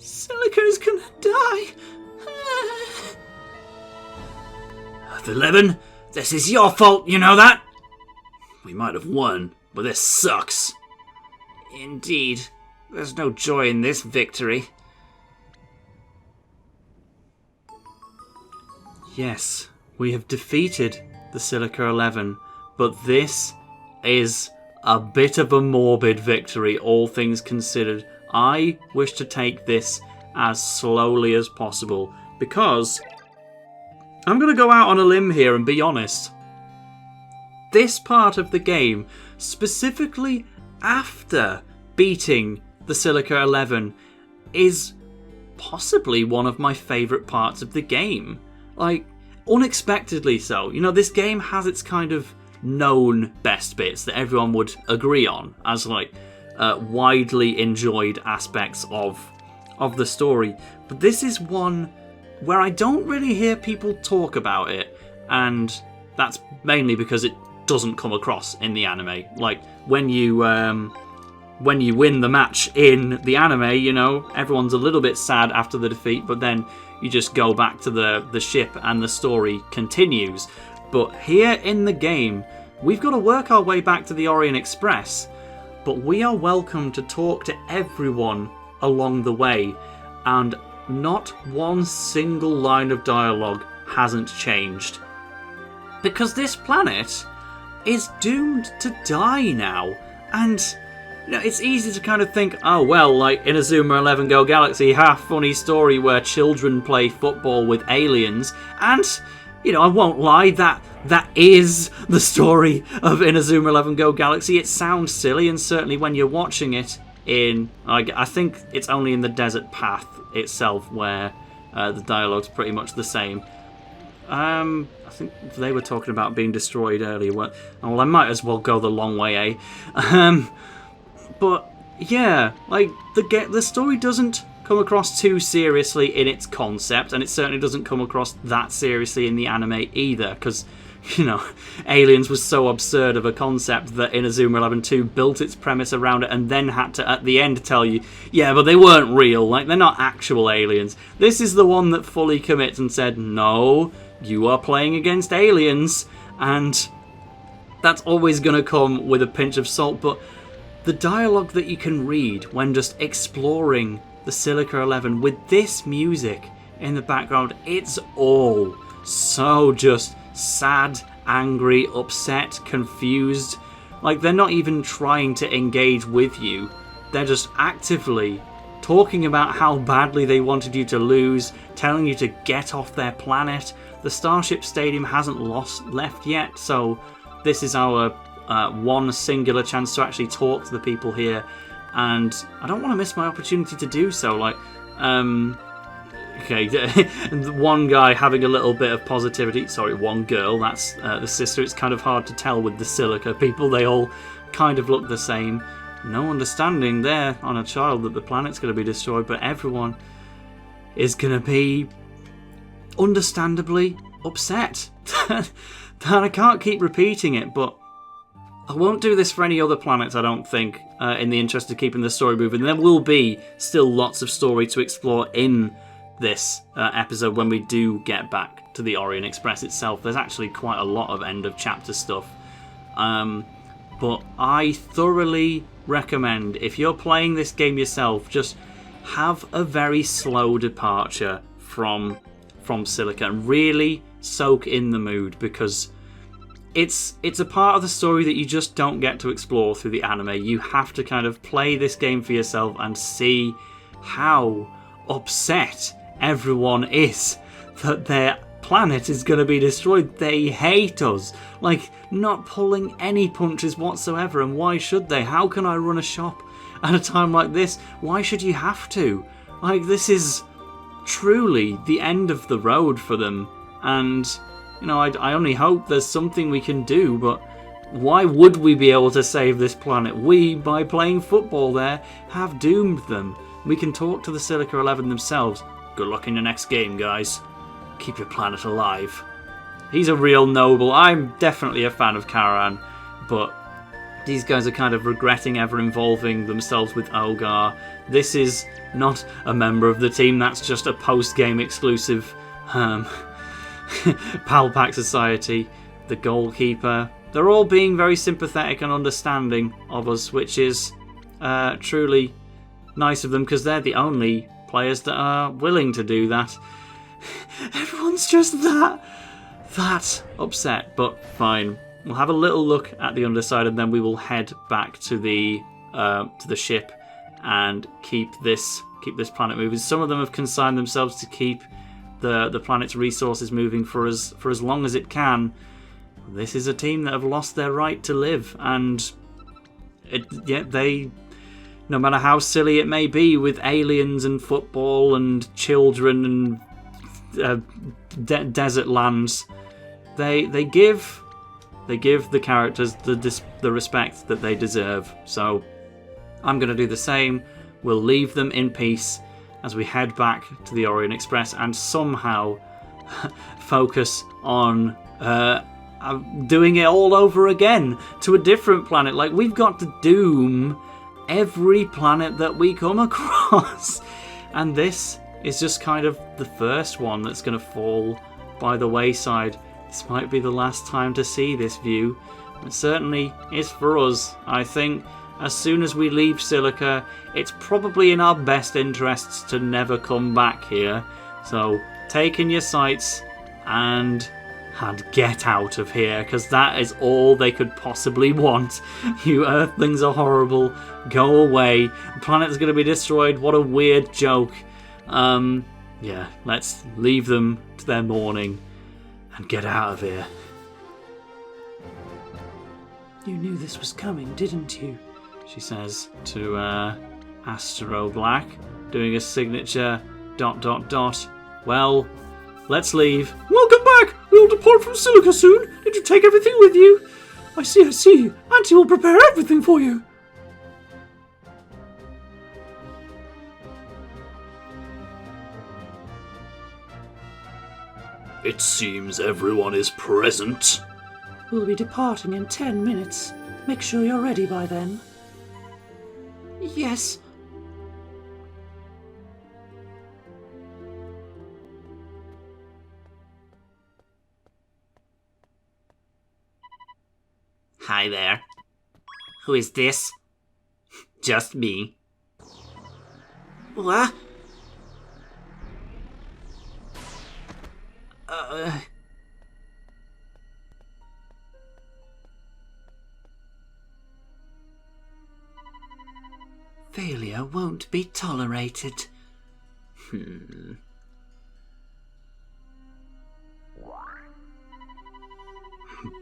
Silica's gonna die. Earth-11, this is your fault, you know that? We might have won, but this sucks. Indeed. There's no joy in this victory. Yes, we have defeated the Silica 11, but this is a bit of a morbid victory, all things considered. I wish to take this as slowly as possible, because I'm going to go out on a limb here and be honest. This part of the game, specifically after beating the Silica 11, is possibly one of my favourite parts of the game. Like, unexpectedly so. You know, this game has its kind of known best bits that everyone would agree on as, like, widely enjoyed aspects of the story. But this is one where I don't really hear people talk about it, and that's mainly because it doesn't come across in the anime. Like, when you win the match in the anime, you know, everyone's a little bit sad after the defeat, but then you just go back to the ship and the story continues. But here in the game, we've got to work our way back to the Orion Express, but we are welcome to talk to everyone along the way, and not one single line of dialogue hasn't changed. Because this planet is doomed to die now, and you know, it's easy to kind of think, oh well, like Inazuma 11 Go Galaxy, funny story where children play football with aliens, and you know, I won't lie, that is the story of Inazuma 11 Go Galaxy. It sounds silly, and certainly when you're watching it in, I think it's only in the Desert Path itself where the dialogue's pretty much the same. I think they were talking about being destroyed earlier. Well, I might as well go the long way, eh? But yeah, like the story doesn't come across too seriously in its concept, and it certainly doesn't come across that seriously in the anime either, because, you know, aliens was so absurd of a concept that Inazuma 11-2 built its premise around it and then had to, at the end, tell you, yeah, but they weren't real, like, they're not actual aliens. This is the one that fully commits and said, no, you are playing against aliens, and that's always going to come with a pinch of salt, but the dialogue that you can read when just exploring the Silica 11 with this music in the background, it's all so just sad, angry, upset, confused. Like, they're not even trying to engage with you. They're just actively talking about how badly they wanted you to lose, telling you to get off their planet. The Starship Stadium hasn't left yet, so this is our one singular chance to actually talk to the people here, and I don't want to miss my opportunity to do so. Like, okay, one guy having a little bit of positivity. Sorry, one girl, that's the sister. It's kind of hard to tell with the Silica people. They all kind of look the same. No understanding there on a child that the planet's going to be destroyed, but everyone is going to be understandably upset. And I can't keep repeating it, but I won't do this for any other planets, I don't think, in the interest of keeping the story moving. There will be still lots of story to explore in this episode when we do get back to the Orion Express itself. There's actually quite a lot of end of chapter stuff. But I thoroughly recommend, if you're playing this game yourself, just have a very slow departure from Silica and really soak in the mood, because it's a part of the story that you just don't get to explore through the anime. You have to kind of play this game for yourself and see how upset everyone is that their planet is going to be destroyed. They hate us. Like, not pulling any punches whatsoever. And why should they? How can I run a shop at a time like this? Why should you have to? Like, this is truly the end of the road for them. And you know, I only hope there's something we can do, but why would we be able to save this planet? We, by playing football there, have doomed them. We can talk to the Silica 11 themselves. Good luck in your next game, guys. Keep your planet alive. He's a real noble. I'm definitely a fan of Karan, but These guys are kind of regretting ever involving themselves with Ogar. This is not a member of the team, that's just a post-game exclusive Pal Pack Society. The goalkeeper. They're all being very sympathetic and understanding of us, which is truly nice of them, because they're the only players that are willing to do that. Everyone's just that upset, but fine. We'll have a little look at the underside, and then we will head back to the ship and keep this planet moving. Some of them have consigned themselves to keep the planet's resources moving for as long as it can. This is a team that have lost their right to live, and they, no matter how silly it may be with aliens and football and children and desert lands, they give the characters the respect that they deserve. So I'm going to do the same. We'll leave them in peace as we head back to the Orion Express and somehow focus on doing it all over again to a different planet. Like, we've got to doom every planet that we come across. And this is just kind of the first one that's going to fall by the wayside. This might be the last time to see this view. It certainly is for us. I think as soon as we leave Silica, it's probably in our best interests to never come back here. So take in your sights and get out of here, because that is all they could possibly want. You Earthlings are horrible. Go away. The planet's going to be destroyed. What a weird joke. Yeah, let's leave them to their mourning and get out of here. You knew this was coming, didn't you? She says to Astro Black, doing a signature ... Well, let's leave. Welcome back! We'll depart from Silica soon. Did you take everything with you? I see. Auntie will prepare everything for you. It seems everyone is present. We'll be departing in 10 minutes. Make sure you're ready by then. Yes. Hi there. Who is this? Just me. What? Failure won't be tolerated.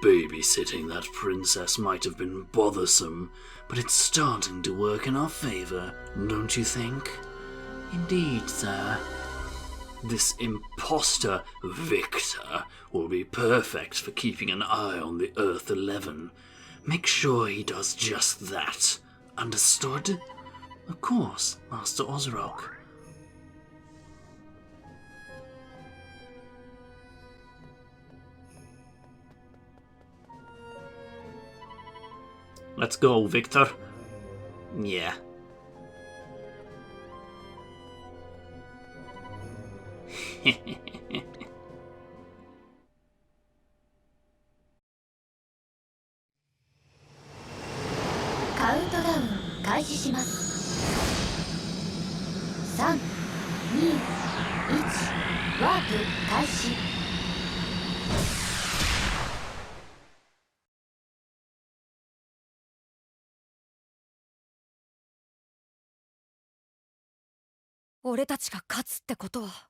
Babysitting that princess might have been bothersome, but it's starting to work in our favour, don't you think? Indeed, sir. This imposter, Victor, will be perfect for keeping an eye on the Earth 11. Make sure he does just that. Understood? Of course, Master Ozrock. Let's go, Victor. Yeah. Countdown 開始します。3、2、1、ワープ開始。俺たちが勝つってことは、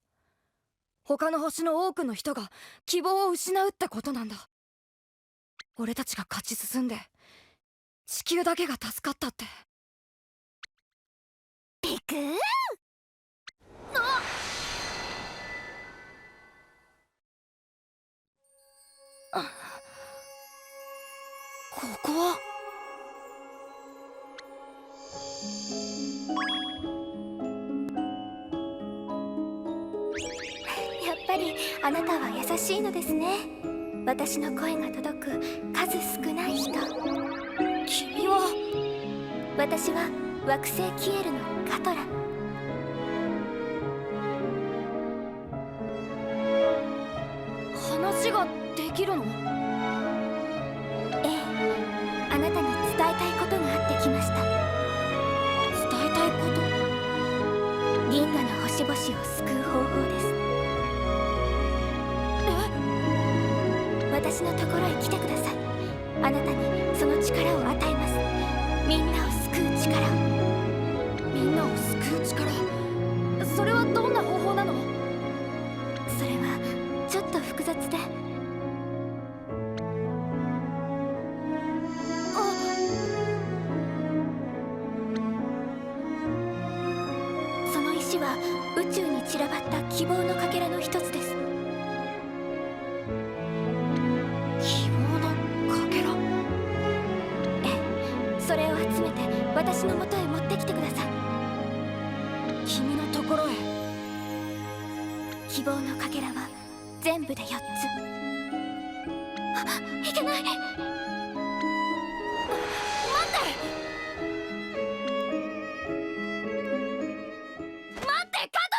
他の星の多くの人が希望を失うってことなんだ。俺たちが勝ち進んで地球だけが助かったって。ピクー。ここはやっぱりあなたは優しいのですね。私の声が届く数少ない人。君は。私は惑星キエルのカトラ。話ができるの？ええ、あなたに伝えたいことがあってきました。伝えたいこと？銀河の星々を救う方法です。私のところへ来てください。あなたにその力を与えます。みんなを救う力を。みんなを救う力？それはどんな方法なの？それはちょっと複雑で。その石は宇宙に散らばった希望のかけらの一つです。希望のかけら？ええ、それを集めて私のもとへ持ってきてください。君のところへ？希望のかけらは全部で4つ。いけない。待ってカトラ。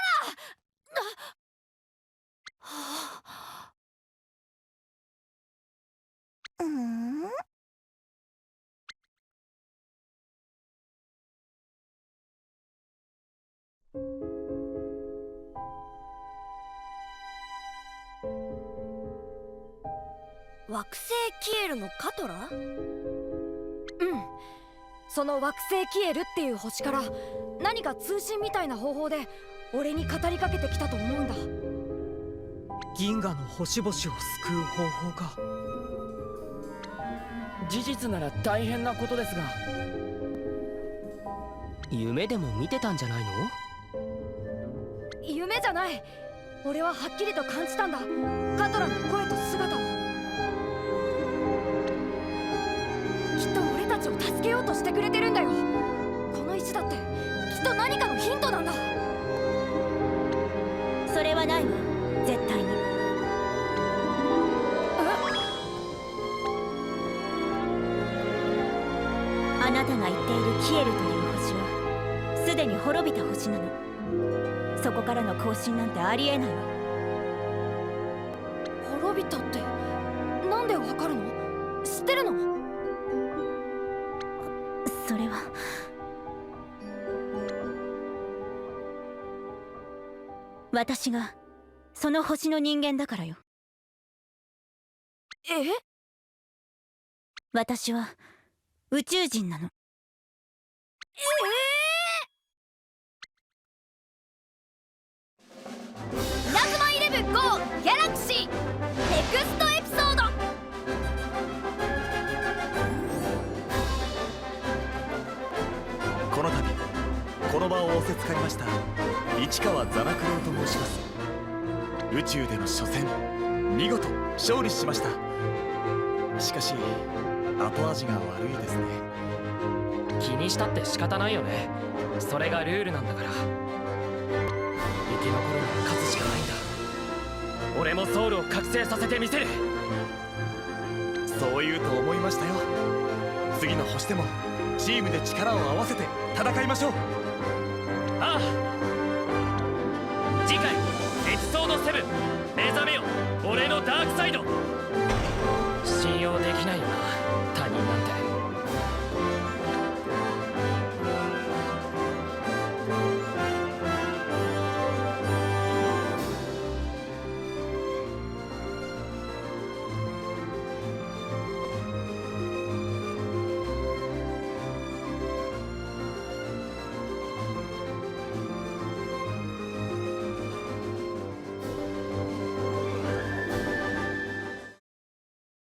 惑星キエルのカトラ？うん、その惑星キエルっていう星から何か通信みたいな方法で俺に語りかけてきたと思うんだ。銀河の星々を救う方法か。事実なら大変なことですが。夢でも見てたんじゃないの？夢じゃない。俺ははっきりと感じたんだ、カトラの声と姿を。きっと俺たちを助けようとしてくれてるんだよ。この石だってきっと何かのヒントなんだ。それはないわ、絶対に。あなたが言っているキエルという星はすでに滅びた星なの。そこからの更新なんてありえないわ。滅びたってなんでわかるの？知ってるの？それは私がその星の人間だからよ。え？私は宇宙人なの。稲妻イレブン GO ギャラクシーネクストエピソード。この度この場を仰せつかりました市川座落郎と申します。宇宙での初戦見事勝利しました。しかし後味が悪いですね。気にしたって仕方ないよね。それがルールなんだから。生き残るのは勝つしかないんだ。俺もソウルを覚醒させてみせる。そう言うと思いましたよ。次の星でもチームで力を合わせて戦いましょう。ああ。次回エピソード7